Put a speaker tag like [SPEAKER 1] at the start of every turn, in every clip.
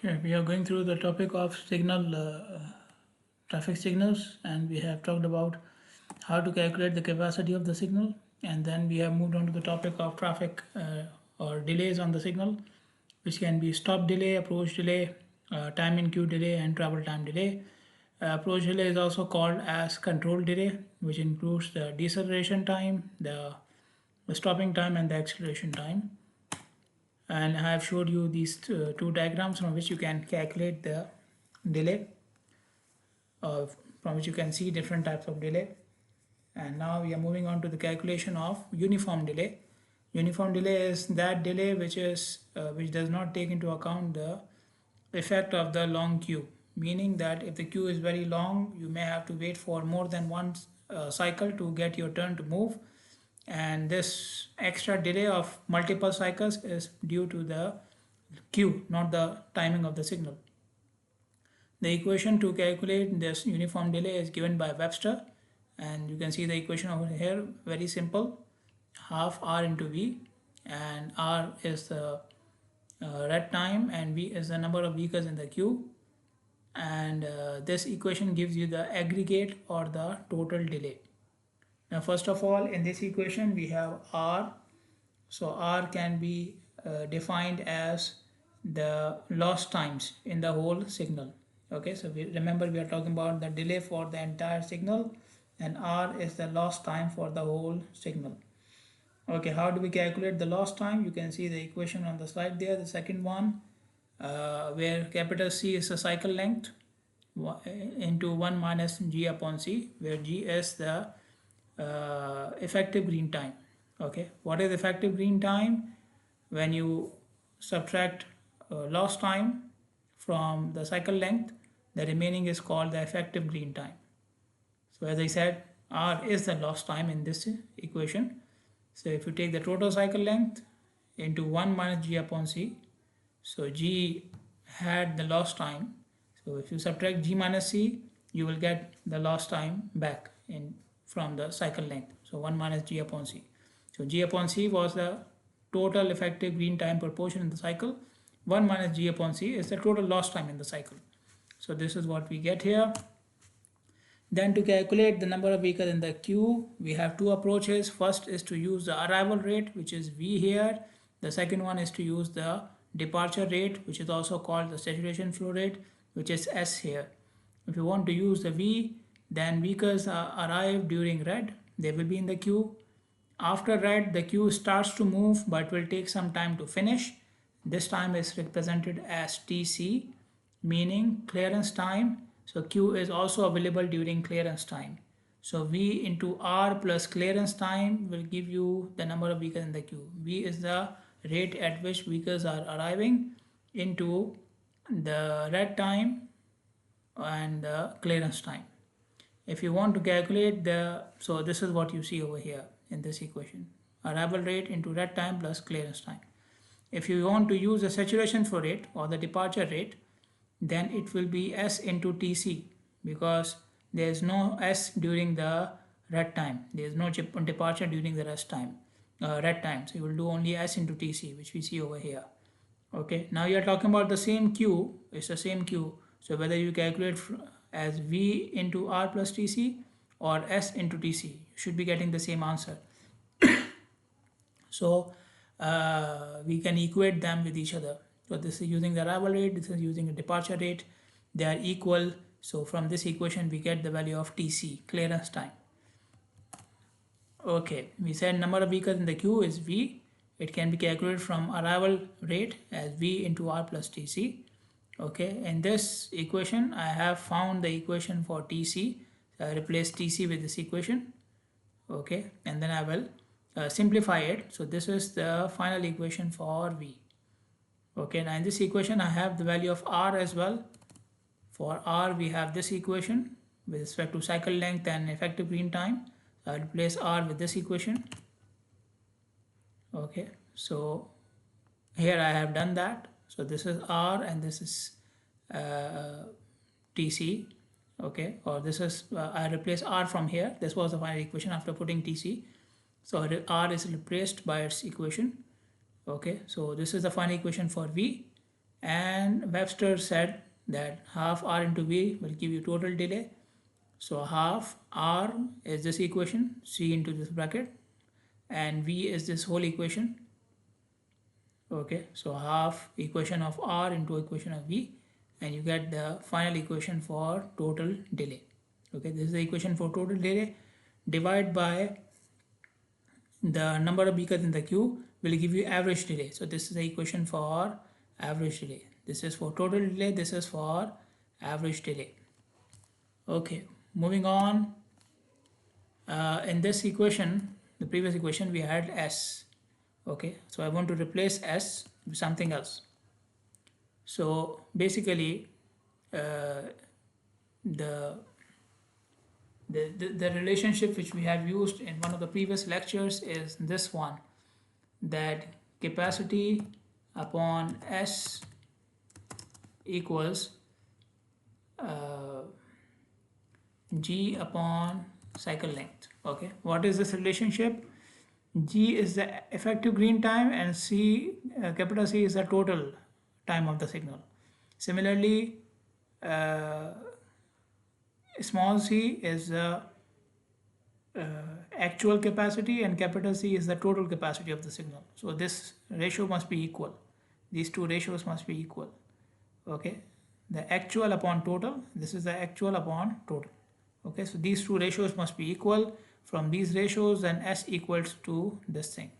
[SPEAKER 1] Okay, we are going through the topic of traffic signals, and we have talked about how to calculate the capacity of the signal, and then we have moved on to the topic of traffic or delays on the signal, which can be stop delay, approach delay, time in queue delay, and travel time delay. Approach delay is also called as control delay, which includes the deceleration time, the stopping time, and the acceleration time. And I have showed you these two diagrams from which you can calculate the delay, uh, from which you can see different types of delay. And now we are moving on to the calculation of uniform delay. Uniform delay is that delay which does not take into account the effect of the long queue, meaning that if the queue is very long, you may have to wait for more than one cycle to get your turn to move, and this extra delay of multiple cycles is due to the queue, not the timing of the signal. The equation to calculate this uniform delay is given by Webster, and you can see the equation over here, very simple. Half R into V, and R is the red time and V is the number of vehicles in the queue, and this equation gives you the aggregate or the total delay. Now first of all, in this equation we have R. So R can be defined as the lost times in the whole signal. Okay, so remember we are talking about the delay for the entire signal, and R is the lost time for the whole signal. Okay, how do we calculate the lost time? You can see the equation on the slide there, the second one, where capital C is the cycle length into 1 minus G upon C, where G is the effective green time. Okay, what is effective green time? When you subtract lost time from the cycle length, the remaining is called the effective green time. So as I said, R is the lost time in this equation. So if you take the total cycle length into 1 minus G upon C, so G had the lost time. So if you subtract G minus C, you will get the lost time back from the cycle length. So 1 minus G upon C. So G upon C was the total effective green time per portion in the cycle. 1 minus G upon C is the total lost time in the cycle. So this is what we get here. Then to calculate the number of vehicles in the queue, we have two approaches. First is to use the arrival rate, which is V here. The second one is to use the departure rate, which is also called the saturation flow rate, which is S here. If you want to use the V, then vehicles arrive during red. They will be in the queue. After red, the queue starts to move, but will take some time to finish. This time is represented as TC, meaning clearance time. So Q is also available during clearance time. So V into R plus clearance time will give you the number of vehicles in the queue. V is the rate at which vehicles are arriving into the red time and the clearance time. If you want to calculate so this is what you see over here in this equation. Arrival rate into red time plus clearance time. If you want to use the saturation flow rate or the departure rate, then it will be S into TC, because there is no S during the red time. There is no departure during the red time. So you will do only S into TC, which we see over here. Okay, now you are talking about the same Q. It's the same Q. So whether you calculate as V into R plus TC or S into TC, you should be getting the same answer. So we can equate them with each other. So this is using the arrival rate, this is using a departure rate. They are equal. So from this equation we get the value of TC, clearance time. Okay, we said number of vehicles in the queue is V. It can be calculated from arrival rate as V into R plus TC. Okay, in this equation I have found the equation for TC. So I replace TC with this equation. Okay, and then I will simplify it. So this is the final equation for V. Okay, now in this equation I have the value of R as well. For R we have this equation with respect to cycle length and effective green time. So I'll replace R with this equation. Okay, so here I have done that. So this is R and this is TC. Okay, or this is I replace R from here. This was the final equation after putting TC. So R is replaced by its equation. Okay, so this is the final equation for V, and Webster said that half R into V will give you total delay. So half R is this equation, C into this bracket, and V is this whole equation. Okay, so half equation of R into equation of V, and you get the final equation for total delay. Okay, this is the equation for total delay. Divide by the number of beacons in the queue will give you average delay. So this is the equation for average delay. This is for total delay, this is for average delay. Okay, moving on. In this equation, the previous equation, we had S. Okay, so I want to replace S with something else. So basically, the relationship which we have used in one of the previous lectures is this one, that capacity upon S equals G upon cycle length. Okay, what is this relationship? G is the effective green time and capital C is the total time of the signal. Similarly, small c is the actual capacity and capital C is the total capacity of the signal. So this ratio must be equal. These two ratios must be equal. Okay, the actual upon total, this is the actual upon total. Okay, so these two ratios must be equal. From these ratios, then S equals to this thing.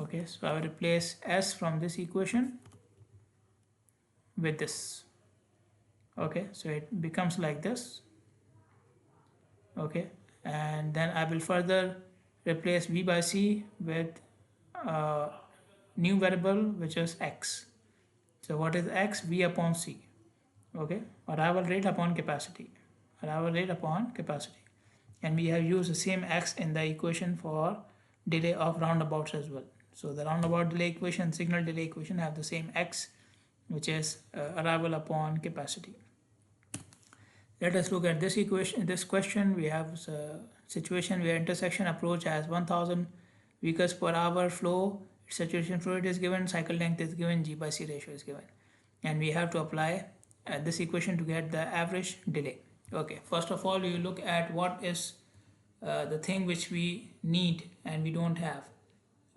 [SPEAKER 1] Okay, so I will replace S from this equation with this. Okay, so it becomes like this. Okay, and then I will further replace V by C with a new variable which is X. So what is X? V upon C. Okay, arrival rate upon capacity. Arrival rate upon capacity. And we have used the same X in the equation for delay of roundabouts as well. So the roundabout delay equation, signal delay equation have the same X, which is arrival upon capacity. Let us look at this equation. This question, we have a situation where intersection approach has 1000 vehicles per hour flow, saturation flow rate is given, cycle length is given, G by C ratio is given, and we have to apply this equation to get the average delay. Okay, first of all, you look at what is the thing which we need and we don't have.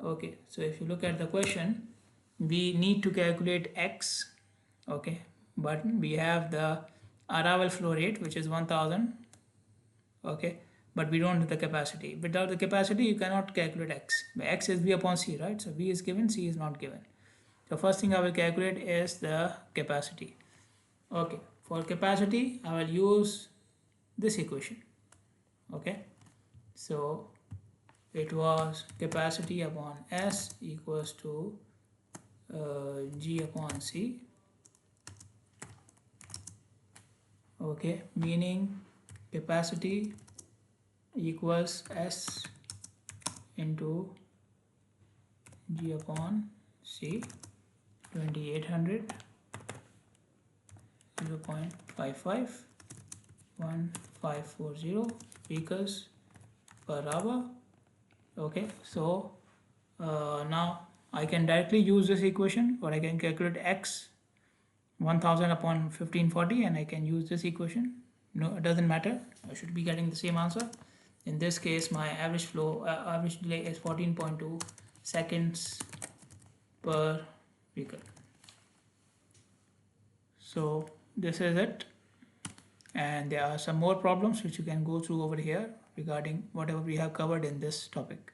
[SPEAKER 1] Okay, so if you look at the question, we need to calculate X. Okay, but we have the arrival flow rate which is 1000. Okay, but we don't have the capacity. Without the capacity, you cannot calculate X. X is V upon C, right? So V is given, C is not given. The first thing I will calculate is the capacity. Okay, for capacity, I will use this equation. Okay, so it was capacity upon S equals to G upon C. Okay, meaning capacity equals S into G upon C, 2800, 0.55, 1540 vehicles per hour. Okay, so now I can directly use this equation, or I can calculate X 1000 upon 1540, and I can use this equation. No, it doesn't matter, I should be getting the same answer. In this case, my average delay is 14.2 seconds per vehicle. So this is it, and there are some more problems which you can go through over here regarding whatever we have covered in this topic.